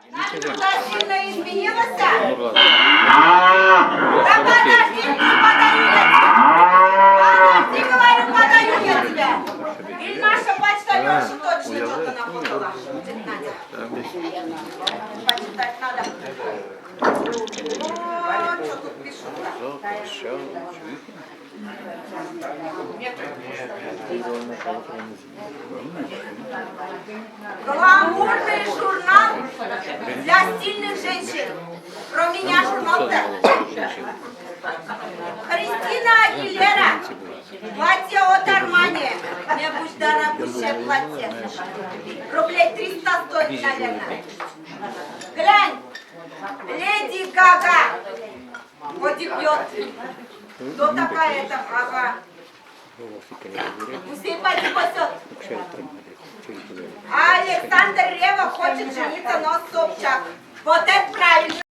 Туда сильно изменилась? Да подожди, не подаю я тебя. Подожди, говорю, подаю я тебя. Или наша почтальонша точно что-то напутала. Надя. Почитать надо. О, что тут пишут-то? Гламурный журнал для стильных женщин. Про меня журнал-то. Кристина Агилера. Платье от Армани. Мне будет дорогущее платье. Рублей 300 стоит, наверное. Глянь. Леди Гага. Вот и пьет. Кто такая-то? Ага. Пусть пойти пасет. А Александр Рева хочет жениться на Собчак. Вот это